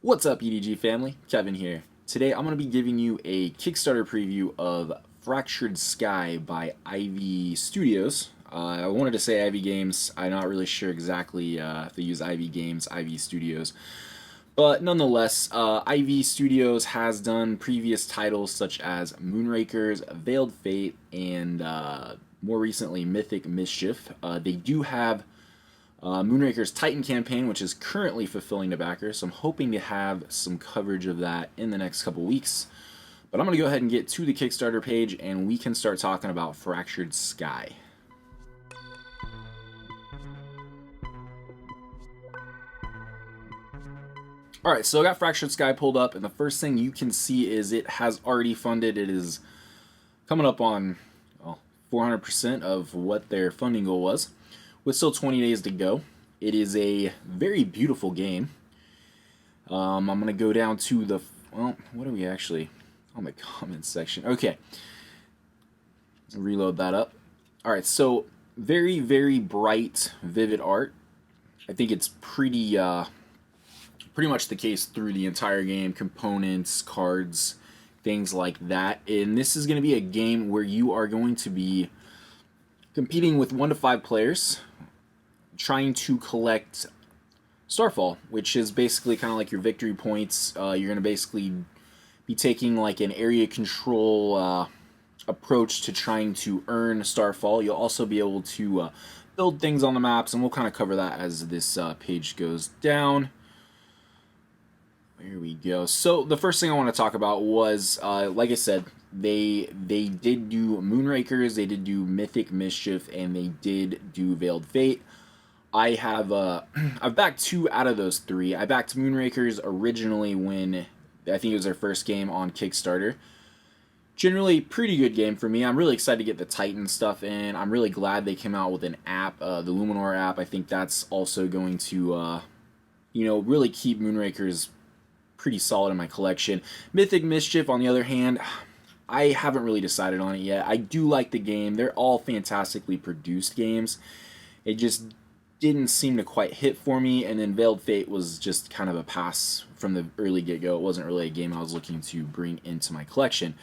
What's up, E.D.G family? Kevin here. Today I'm going to be giving you a Kickstarter preview of Fractured Sky by Ivy Studios. I wanted to say Ivy Games. I'm not really sure exactly if they use Ivy Games, Ivy Studios. But nonetheless, Ivy Studios has done previous titles such as Moonrakers, Veiled Fate, and more recently Mythic Mischief. They do have Moonraker's Titan campaign, which is currently fulfilling the backer, so I'm hoping to have some coverage of that in the next couple weeks. But I'm going to go ahead and get to the Kickstarter page, and we can start talking about Fractured Sky. Alright, so I got Fractured Sky pulled up, and the first thing you can see is it has already funded. It is coming up on 400% of what their funding goal was, with still 20 days to go. It is a very beautiful game. I'm going to go down to the... Well, what are we actually... on the comments section. Okay. Reload that up. Alright, so very, very bright, vivid art. I think it's pretty much the case through the entire game. Components, cards, things like that. And this is going to be a game where you are going to be competing with 1 to 5 players, trying to collect Starfall, which is basically kind of like your victory points. You're going to basically be taking like an area control approach to trying to earn Starfall. You'll also be able to build things on the maps, and we'll kind of cover that as this page goes down. There we go. So the first thing I want to talk about was, like I said, they did do Moonrakers, they did do Mythic Mischief, and they did do Veiled Fate. I have I've backed 2 out of those 3. I backed Moonrakers originally when I think it was their first game on Kickstarter. Generally, pretty good game for me. I'm really excited to get the Titan stuff in. I'm really glad they came out with an app, the Luminor app. I think that's also going to, really keep Moonrakers pretty solid in my collection. Mythic Mischief, on the other hand, I haven't really decided on it yet. I do like the game. They're all fantastically produced games. It just didn't seem to quite hit for me, and then Veiled Fate was just kind of a pass from the early get-go. It wasn't really a game I was looking to bring into my collection.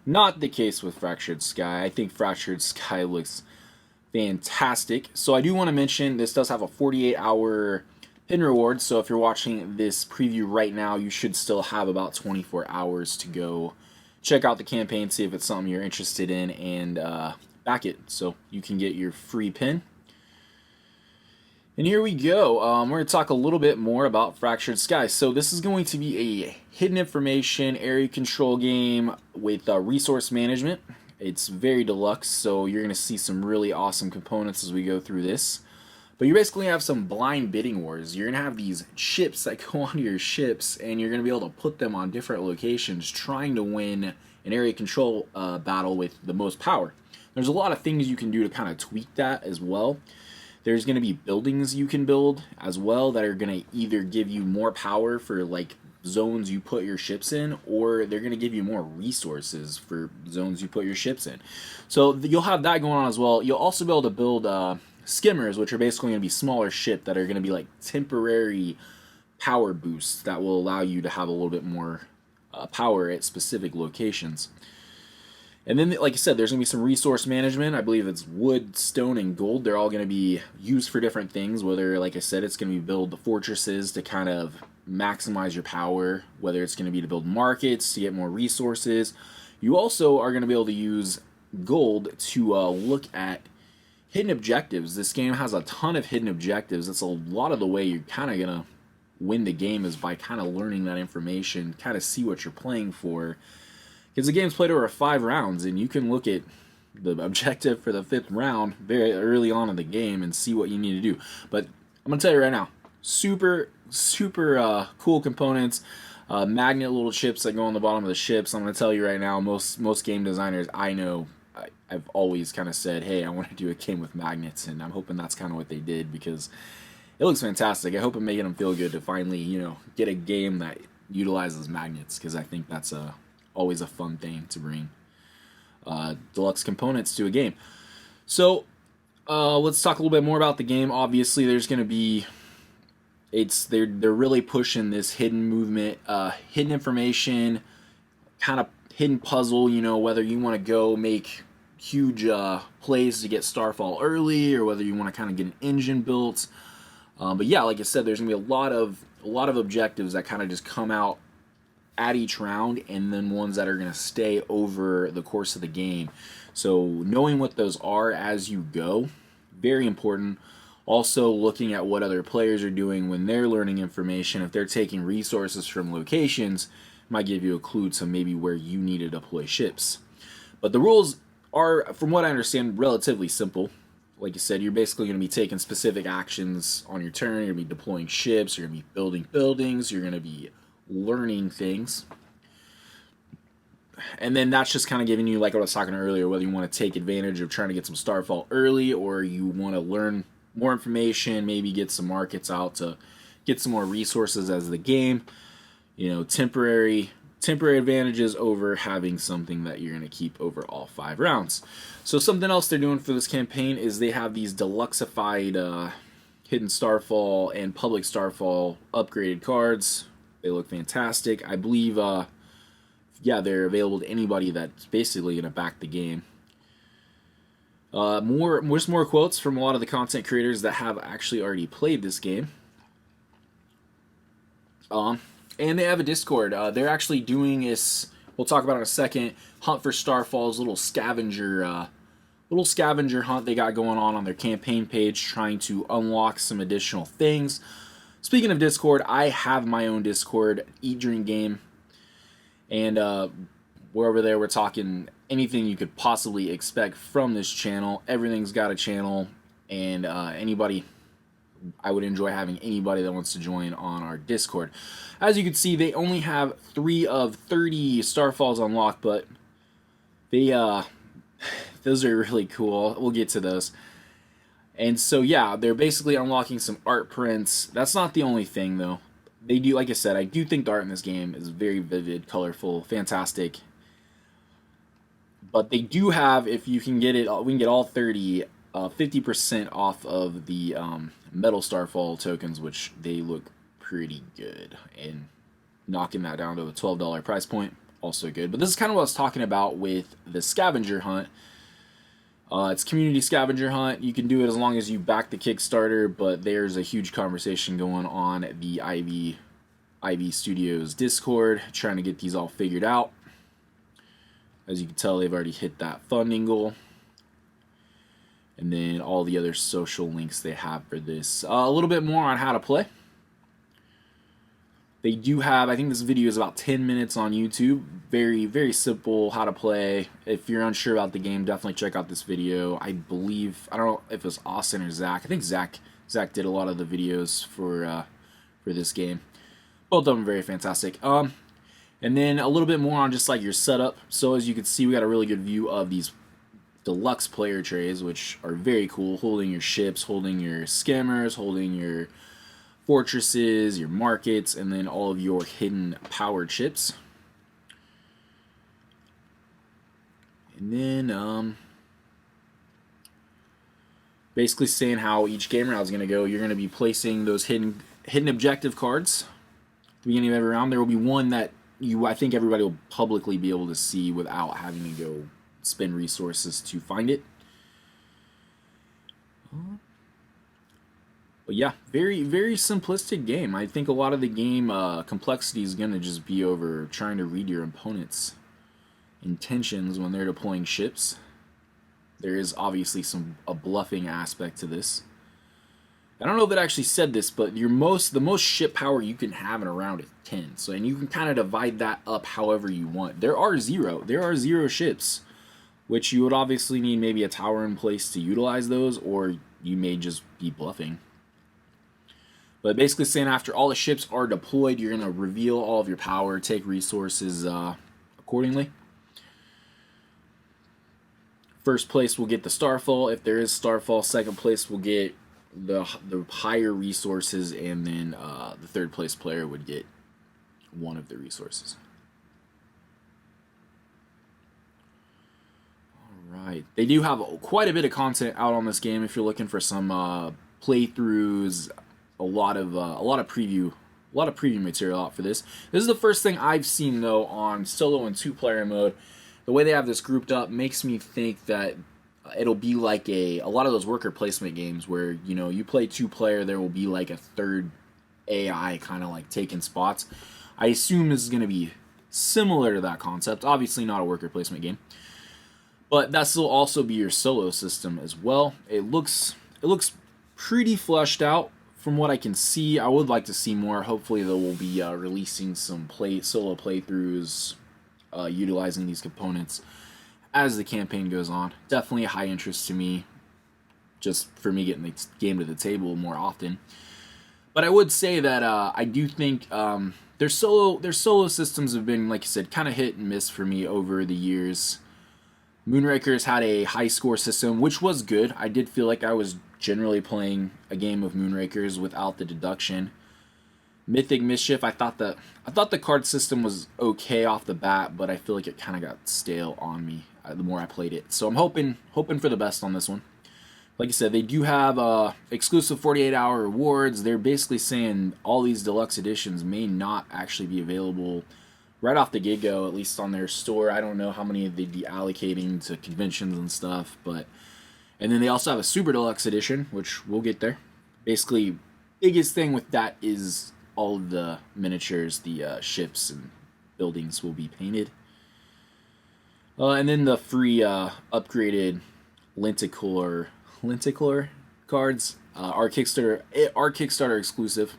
Not the case with Fractured Sky. I think Fractured Sky looks fantastic. So I do want to mention this does have a 48-hour pin reward, so if you're watching this preview right now, you should still have about 24 hours to go check out the campaign, see if it's something you're interested in, and back it so you can get your free pin. And here we go. We're going to talk a little bit more about Fractured Sky. So this is going to be a hidden information area control game with resource management. It's very deluxe, so you're going to see some really awesome components as we go through this. But you basically have some blind bidding wars. You're going to have these ships that go onto your ships, and you're going to be able to put them on different locations trying to win an area control battle with the most power. There's a lot of things you can do to kind of tweak that as well. There's going to be buildings you can build as well that are going to either give you more power for like zones you put your ships in, or they're going to give you more resources for zones you put your ships in. So you'll have that going on as well. You'll also be able to build skimmers, which are basically going to be smaller ships that are going to be like temporary power boosts that will allow you to have a little bit more power at specific locations. And then, like I said, there's going to be some resource management. I believe it's wood, stone, and gold. They're all going to be used for different things, whether, like I said, it's going to be build the fortresses to kind of maximize your power, whether it's going to be to build markets to get more resources. You also are going to be able to use gold to look at hidden objectives. This game has a ton of hidden objectives. That's a lot of the way you're kind of going to win the game is by kind of learning that information, kind of see what you're playing for. Because the game's played over 5 rounds, and you can look at the objective for the 5th round very early on in the game and see what you need to do. But I'm going to tell you right now, super cool components, magnet little chips that go on the bottom of the ships. I'm going to tell you right now, most game designers I know, I've always kind of said, hey, I want to do a game with magnets, and I'm hoping that's kind of what they did because it looks fantastic. I hope I'm making them feel good to finally, get a game that utilizes magnets, because I think that's always a fun thing to bring deluxe components to a game. So let's talk a little bit more about the game. Obviously, there's going to be they're really pushing this hidden movement, hidden information, kind of hidden puzzle. You know, whether you want to go make huge plays to get Starfall early, or whether you want to kind of get an engine built. But yeah, like I said, there's gonna be a lot of objectives that kind of just come out at each round, and then ones that are gonna stay over the course of the game. So knowing what those are as you go, very important. Also looking at what other players are doing when they're learning information. If they're taking resources from locations, might give you a clue to maybe where you need to deploy ships. But the rules are, from what I understand, relatively simple. Like you said, you're basically going to be taking specific actions on your turn. You're going to be deploying ships, you're going to be building buildings, you're going to be learning things. And then that's just kind of giving you, like I was talking earlier, whether you want to take advantage of trying to get some Starfall early, or you want to learn more information, maybe get some markets out to get some more resources as the game. You know, temporary advantages over having something that you're going to keep over all 5 rounds. So something else they're doing for this campaign is they have these deluxeified hidden Starfall and public Starfall upgraded cards. They look fantastic. I believe, yeah, they're available to anybody that's basically going to back the game. More quotes from a lot of the content creators that have actually already played this game. And they have a Discord. They're actually doing this, we'll talk about in a second, Hunt for Starfall's little scavenger hunt they got going on their campaign page, trying to unlock some additional things. Speaking of Discord, I have my own Discord, E.D.G, and we're over there, we're talking anything you could possibly expect from this channel. Everything's got a channel, and anybody, I would enjoy having anybody that wants to join on our Discord. As you can see, they only have 3 of 30 Starfalls unlocked, but they those are really cool. We'll get to those. And so yeah, they're basically unlocking some art prints. That's not the only thing though. They do, like I said, I do think the art in this game is very vivid, colorful, fantastic. But they do have, if you can get it, we can get all 30, 50% off of the Metal Starfall tokens, which they look pretty good. And knocking that down to a $12 price point, also good. But this is kind of what I was talking about with the scavenger hunt. It's community scavenger hunt. You can do it as long as you back the Kickstarter, but there's a huge conversation going on at the IB Studios Discord, trying to get these all figured out. As you can tell, they've already hit that funding goal. And then all the other social links they have for this. A little bit more on how to play. They do have, I think this video is about 10 minutes on YouTube. Very, very simple how to play. If you're unsure about the game, definitely check out this video. I believe, I don't know if it was Austin or Zach. I think Zach did a lot of the videos for this game. Both of them very fantastic. And then a little bit more on just like your setup. So as you can see, we got a really good view of these deluxe player trays, which are very cool. Holding your ships, holding your skimmers, holding your fortresses, your markets, and then all of your hidden powered ships. And then basically saying how each game round is going to go. You're going to be placing those hidden objective cards at the beginning of every round. There will be one that I think everybody will publicly be able to see without having to go spend resources to find it. But yeah, very, very simplistic game. I think a lot of the game complexity is going to just be over trying to read your opponent's intentions when they're deploying ships. There is obviously a bluffing aspect to this. I don't know if it actually said this, but the most ship power you can have in a round is 10. So, and you can kind of divide that up however you want. There are zero ships, which you would obviously need maybe a tower in place to utilize those, or you may just be bluffing. But basically saying after all the ships are deployed, you're going to reveal all of your power, take resources accordingly. First place will get the Starfall. If there is Starfall, second place will get the higher resources, and then the third place player would get one of the resources. Alright, they do have quite a bit of content out on this game if you're looking for some playthroughs, preview material out for this. This is the first thing I've seen though on solo and 2-player mode. The way they have this grouped up makes me think that it'll be like a lot of those worker placement games where, you know, you play 2-player, there will be like a third AI kind of like taking spots. I assume this is going to be similar to that concept. Obviously not a worker placement game, but that will also be your solo system as well. It looks pretty fleshed out from what I can see. I would like to see more. Hopefully they will be releasing some solo playthroughs utilizing these components as the campaign goes on. Definitely a high interest to me, just for me getting the game to the table more often. But I would say that I do think their solo systems have been, like I said, kind of hit and miss for me over the years. Moonrakers had a high score system, which was good. I did feel like I was generally playing a game of Moonrakers without the deduction. Mythic Mischief, I thought the card system was okay off the bat, but I feel like it kind of got stale on me the more I played it. So I'm hoping for the best on this one. Like I said, they do have exclusive 48-hour rewards. They're basically saying all these deluxe editions may not actually be available right off the get-go, at least on their store. I don't know how many they'd be allocating to conventions and stuff, but... And then they also have a super deluxe edition, which we'll get there. Basically, biggest thing with that is all of the miniatures, the ships and buildings will be painted. And then the free upgraded lenticular cards are Kickstarter exclusive,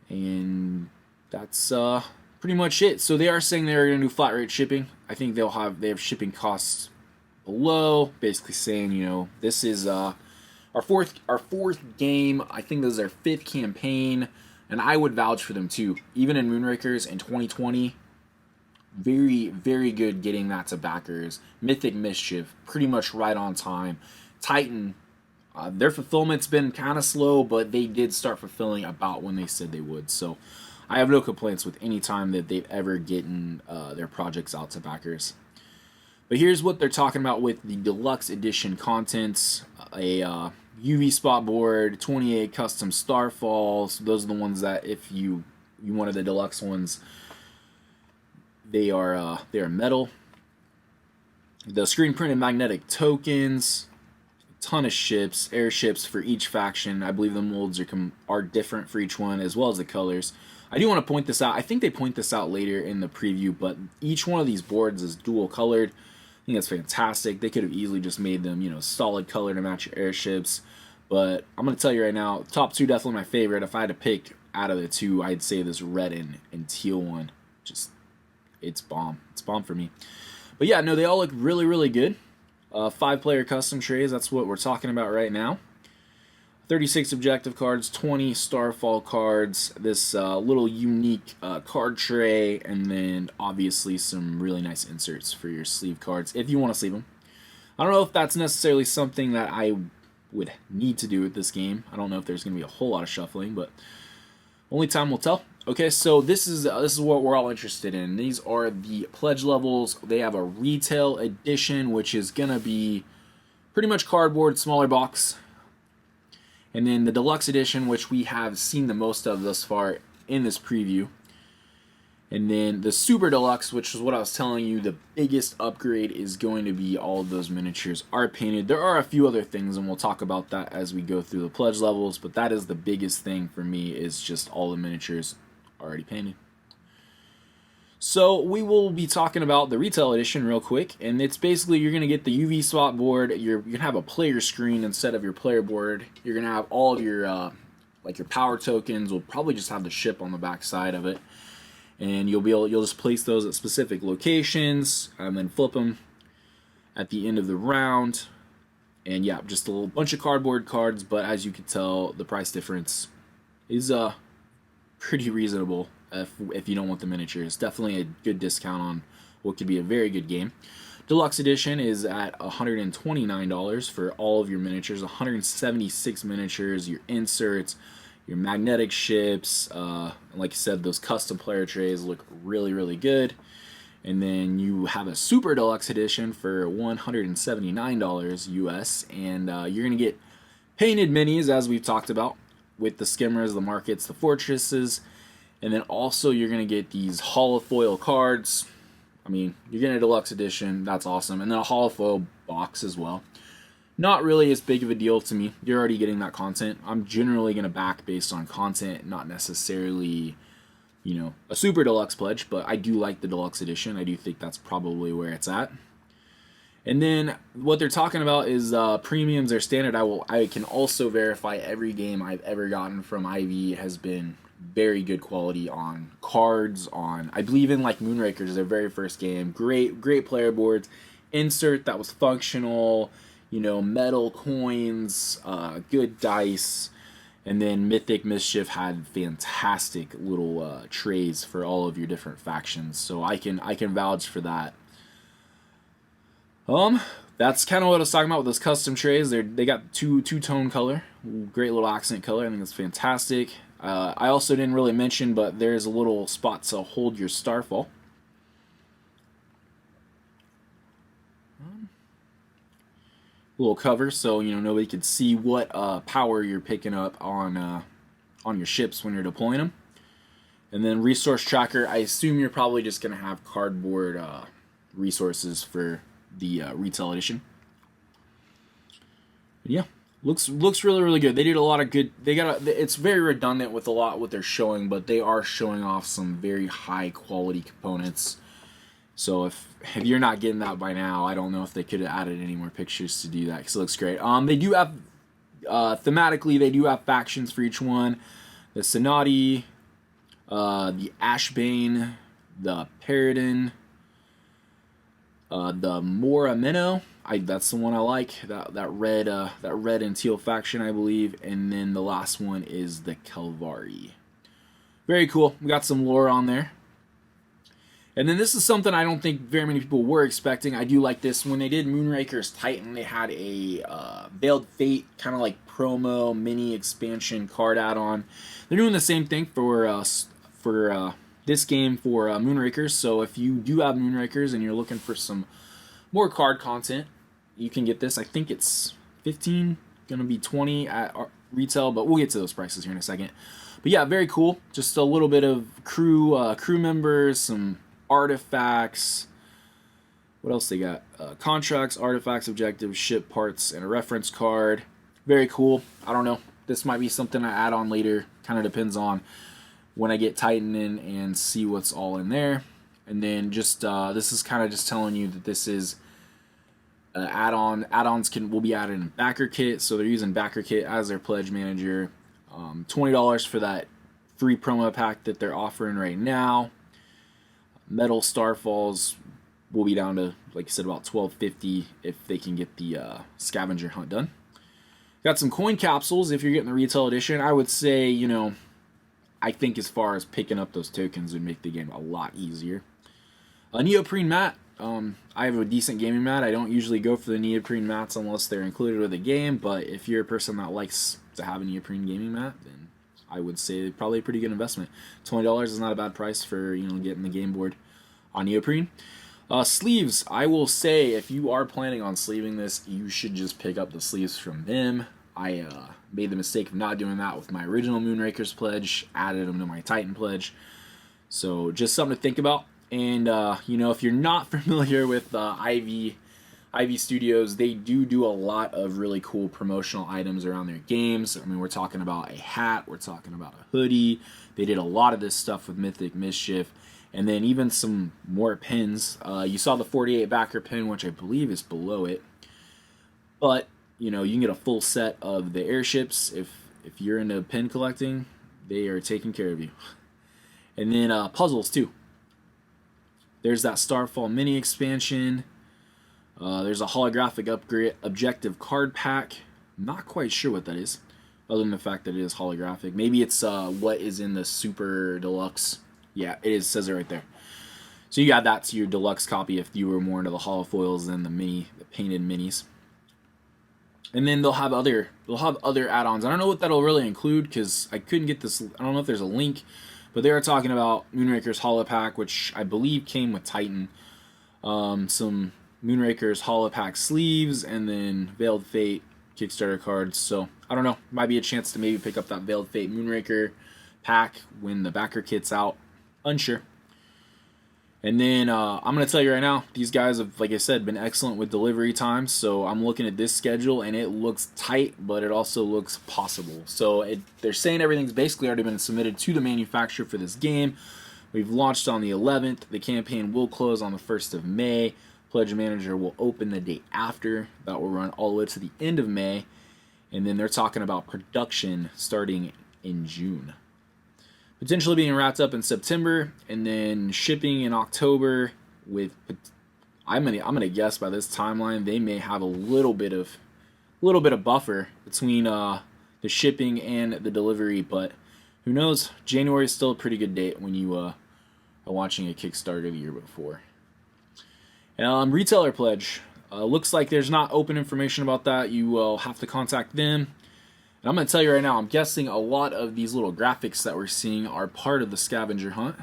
and that's pretty much it. So they are saying they're going to do flat rate shipping. I think they have shipping costs below, basically saying, you know, this is our fourth game. I think this is our 5th campaign, and I would vouch for them too. Even in Moonrakers in 2020, very, very good getting that to backers. Mythic Mischief, pretty much right on time. Titan, their fulfillment's been kind of slow, but they did start fulfilling about when they said they would. So I have no complaints with any time that they've ever gotten their projects out to backers. But here's what they're talking about with the deluxe edition contents: a UV spot board, 28 custom starfalls. So those are the ones that if you wanted the deluxe ones, they are metal. The screen printed magnetic tokens, a ton of ships, airships for each faction. I believe the molds are different for each one, as well as the colors. I do want to point this out. I think they point this out later in the preview, but each one of these boards is dual colored. I think that's fantastic. They could have easily just made them, you know, solid color to match your airships. But I'm going to tell you right now, top 2 definitely my favorite. If I had to pick out of the 2, I'd say this red and teal one. Just, it's bomb. It's bomb for me. But yeah, no, they all look really, really good. 5-player custom trays, that's what we're talking about right now. 36 objective cards, 20 starfall cards, this little unique card tray, and then obviously some really nice inserts for your sleeve cards if you want to sleeve them. I don't know if that's necessarily something that I would need to do with this game. I don't know if there's going to be a whole lot of shuffling, but only time will tell. Okay, so this is what we're all interested in. These are the pledge levels. They have a retail edition, which is going to be pretty much cardboard, smaller box. And then the deluxe edition, which we have seen the most of thus far in this preview. And then the super deluxe, which is what I was telling you, the biggest upgrade is going to be all of those miniatures are painted. There are a few other things, and we'll talk about that as we go through the pledge levels, but that is the biggest thing for me, is just all the miniatures already painted. So we will be talking about the retail edition real quick, and it's basically you're going to get the UV spot board. You're going to have a player screen instead of your player board. You're going to have all of your like your power tokens. We'll probably just have the ship on the back side of it, and you'll just place those at specific locations and then flip them at the end of the round. And yeah, just a little bunch of cardboard cards, but as you can tell, the price difference is pretty reasonable. If you don't want the miniatures, definitely a good discount on what could be a very good game. Deluxe edition is at $129 for all of your miniatures, 176 miniatures, your inserts, your magnetic ships. Like I said, those custom player trays look really, really good. And then you have a super deluxe edition for $179 US, and you're going to get painted minis, as we've talked about. with the skimmers, the markets, the fortresses, and then also you're going to get these holofoil cards. I mean, you're getting a deluxe edition. That's awesome. And then a holofoil box as well. Not really as big of a deal to me. You're already getting that content. I'm generally going to back based on content, not necessarily, you know, a super deluxe pledge, but I do like the deluxe edition. I do think that's probably where it's at. And then what they're talking about is premiums are standard. I can also verify every game I've ever gotten from Ivy has been very good quality on cards, on, I believe in like Moonrakers, their very first game. Great player boards. Insert that was functional, you know, metal coins, good dice. And then Mythic Mischief had fantastic little trays for all of your different factions. So I can vouch for that. That's kind of what I was talking about with those custom trays. They got two-tone color, great little accent color. I think it's fantastic. I also didn't really mention, but there's a little spot to hold your Starfall. Little cover, so you know nobody could see what power you're picking up on your ships when you're deploying them. And then resource tracker. I assume you're probably just gonna have cardboard resources for the retail edition. But yeah, looks really good. They did a lot of good. It's very redundant with a lot what they're showing, but they are showing off some very high quality components. So if you're not getting that by now, I don't know if they could have added any more pictures to do that because it looks great. They do have thematically they do have factions for each one. The Sonati, the Ashbane, the Paradin, the Moramino. That's the one I like. That red and teal faction, I believe. And then the last one is the Kelvari. Very cool. We got some lore on there. And then this is something I don't think very many people were expecting. I do like this. When they did Moonraker's Titan, they had a Veiled Fate kind of like promo mini expansion card add-on. They're doing the same thing for this game for Moonrakers. So if you do have Moonrakers and you're looking for some more card content, you can get this. I think it's $15, gonna be $20 at retail, but we'll get to those prices here in a second. But yeah, very cool. Just a little bit of crew members, some artifacts. What else they got? Contracts, artifacts, objectives, ship parts, and a reference card. Very cool. I don't know. This might be something I add on later. Kind of depends on when I get Titan in and see what's all in there. And then just this is kind of just telling you that this is add-on. Add-ons will be added in Backer Kit, so they're using Backer Kit as their pledge manager. $20 for that free promo pack that they're offering right now. Metal Starfalls will be down to, like I said, about $12.50 if they can get the scavenger hunt done. Got some coin capsules if you're getting the retail edition. I would say, you know, I think as far as picking up those tokens would make the game a lot easier. A neoprene mat. I have a decent gaming mat. I don't usually go for the neoprene mats unless they're included with the game, but if you're a person that likes to have a neoprene gaming mat, then I would say probably a pretty good investment. $20 is not a bad price for, you know, getting the game board on neoprene. Sleeves, I will say if you are planning on sleeving this, you should just pick up the sleeves from them. I made the mistake of not doing that with my original Moonrakers pledge, added them to my Titan pledge. So just something to think about. And you know, if you're not familiar with Ivy Studios, they do a lot of really cool promotional items around their games. I mean, we're talking about a hat, we're talking about a hoodie. They did a lot of this stuff with Mythic Mischief, and then even some more pins. You saw the 48 backer pin, which I believe is below it. But you know, you can get a full set of the airships if you're into pin collecting. They are taking care of you. And then puzzles too. There's that Starfall mini expansion. There's a holographic upgrade objective card pack. Not quite sure what that is, other than the fact that it is holographic. Maybe it's what is in the super deluxe. Yeah, it is. Says it right there. So you got that to your deluxe copy if you were more into the holofoils than the painted minis. And then they'll have other add-ons. I don't know what that'll really include because I couldn't get this. I don't know if there's a link. But they are talking about Moonraker's Holo Pack, which I believe came with Titan. Some Moonraker's Holo Pack sleeves, and then Veiled Fate Kickstarter cards. So I don't know, might be a chance to maybe pick up that Veiled Fate Moonraker pack when the backer kit's out. Unsure. And then I'm going to tell you right now, these guys have, like I said, been excellent with delivery times. So I'm looking at this schedule, and it looks tight, but it also looks possible. So they're saying everything's basically already been submitted to the manufacturer for this game. We've launched on the 11th. The campaign will close on the 1st of May. Pledge Manager will open the day after. That will run all the way to the end of May. And then they're talking about production starting in June. Potentially being wrapped up in September, and then shipping in October. With, I'm gonna guess by this timeline they may have a little bit of buffer between the shipping and the delivery, but who knows? January is still a pretty good date when you are watching a Kickstarter the year before. Retailer pledge. Looks like there's not open information about that. You will have to contact them. And I'm going to tell you right now, I'm guessing a lot of these little graphics that we're seeing are part of the scavenger hunt.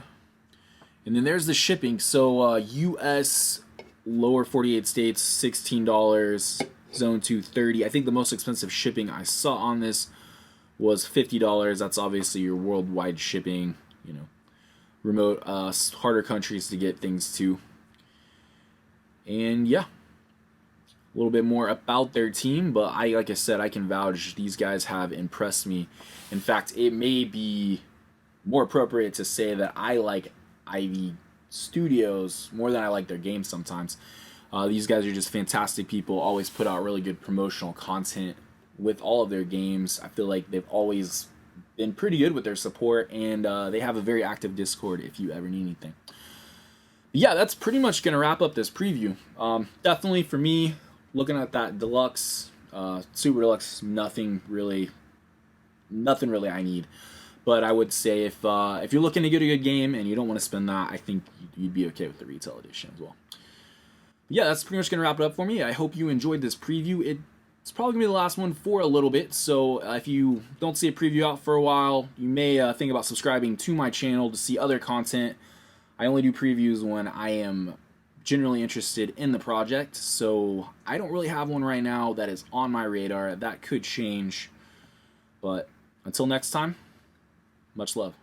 And then there's the shipping. So U.S. lower 48 states, $16. Zone 2, $30. I think the most expensive shipping I saw on this was $50. That's obviously your worldwide shipping, remote, harder countries to get things to. And yeah, a little bit more about their team, but like I said, I can vouch these guys have impressed me. In fact, it may be more appropriate to say that I like Ivy Studios more than I like their games sometimes. These guys are just fantastic people, always put out really good promotional content with all of their games. I feel like they've always been pretty good with their support, and they have a very active Discord if you ever need anything. But yeah, that's pretty much going to wrap up this preview. Definitely for me, looking at that deluxe, super deluxe, nothing really I need. But I would say if you're looking to get a good game and you don't want to spend that, I think you'd be okay with the retail edition as well. But yeah, that's pretty much going to wrap it up for me. I hope you enjoyed this preview. It's probably going to be the last one for a little bit, so if you don't see a preview out for a while, you may think about subscribing to my channel to see other content. I only do previews when I am generally interested in the project, so I don't really have one right now that is on my radar. That could change, but until next time, much love.